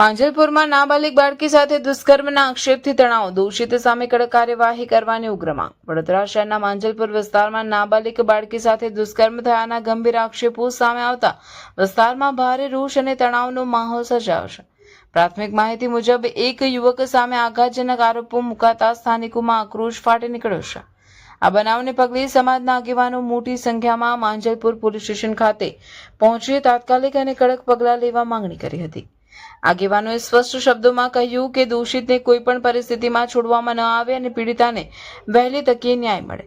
માંજલપુરમાં નાબાલિગ બાળકી સાથે દુષ્કર્મના આક્ષેપથી તણાવ, દોષિત સામે કડક કાર્યવાહી કરવાની ઉગ્ર માંગ. વડોદરા શહેરના માંજલપુર વિસ્તારમાં નાબાલિગ બાળકી સાથે દુષ્કર્મ થયાના ગંભીર આક્ષેપો સામે આવતા વિસ્તારમાં ભારે રોષ અને તણાવનો માહોલ સર્જાયો છે. પ્રાથમિક માહિતી મુજબ એક યુવક સામે આઘાતજનક આરોપો મુકાતા સ્થાનિકોમાં આક્રોશ ફાટી નીકળ્યો છે. આ બનાવને પગલે સમાજના આગેવાનો મોટી સંખ્યામાં માંજલપુર પોલીસ સ્ટેશન ખાતે પહોંચી તાત્કાલિક અને કડક પગલાં લેવા માંગણી કરી હતી. આગેવાનોએ સ્પષ્ટ શબ્દોમાં કહ્યું કે દોષિતને કોઈ પણ પરિસ્થિતિમાં છોડવામાં ન આવે અને પીડિતાને વહેલી તકે ન્યાય મળે.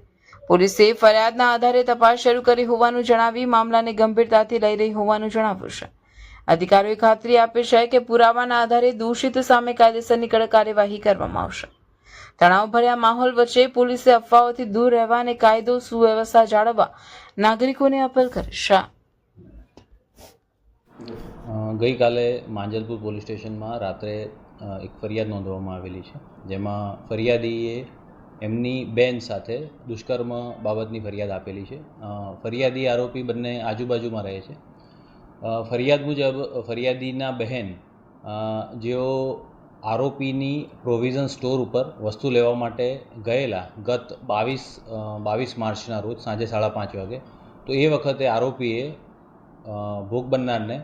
પોલીસે ફરિયાદના આધારે તપાસ શરૂ કરી હોવાનું જણાવી મામલાને ગંભીરતાથી લઈ રહી હોવાનું જણાવ્યું છે. અધિકારીઓએ ખાતરી આપી છે કે પુરાવાના આધારે દોષિત સામે કાયદેસરની કડક કાર્યવાહી કરવામાં આવશે. તણાવભર્યા માહોલ વચ્ચે પોલીસે અફવાઓથી દૂર રહેવા અને કાયદો સુવ્યવસ્થા જાળવવા નાગરિકોને અપીલ કરી છે. ગઈકાલે માંજલપુર પોલીસ સ્ટેશનમાં રાત્રે એક ફરિયાદ નોંધવામાં આવેલી છે, જેમાં ફરિયાદીએ એમની બેન સાથે દુષ્કર્મ બાબતની ફરિયાદ આપેલી છે. ફરિયાદી આરોપી બંને આજુબાજુમાં રહે છે. ફરિયાદ મુજબ ફરિયાદીના બહેન જેઓ આરોપીની પ્રોવિઝન સ્ટોર ઉપર વસ્તુ લેવા માટે ગયેલા ગત 22 માર્ચના રોજ સાંજે 5:30 વાગે, તો એ વખતે આરોપીએ ભોગ બનનારને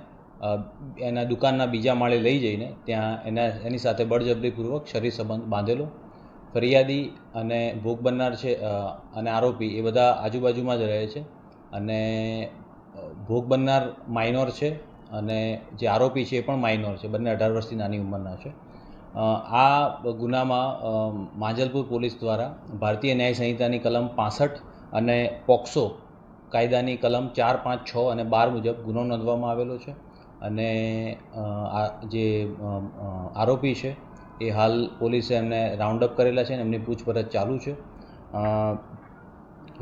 એના દુકાનના બીજા માળે લઈ જઈને ત્યાં એની સાથે બળજબરીપૂર્વક શરીર સંબંધ બાંધેલો. ફરિયાદી અને ભોગ બનનાર છે અને આરોપી એ બધા આજુબાજુમાં જ રહે છે અને ભોગ બનનાર માઇનોર છે અને જે આરોપી છે એ પણ માઇનોર છે. બંને 18 વર્ષથી નાની ઉંમરના છે. આ ગુનામાં માંજલપુર પોલીસ દ્વારા ભારતીય ન્યાય સંહિતાની કલમ 65 અને પોક્સો કાયદાની કલમ 4, 5, 6 અને 12 મુજબ ગુનો નોંધવામાં આવેલો છે અને આ જે આરોપી છે એ હાલ પોલીસે એમને રાઉન્ડ અપ કરેલા છે અને એમની પૂછપરછ ચાલુ છે.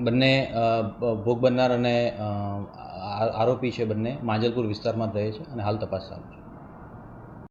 બંને ભોગ બનનાર અને આરોપી છે બંને માંજલપુર વિસ્તારમાં જ રહે છે અને હાલ તપાસ ચાલુ છે.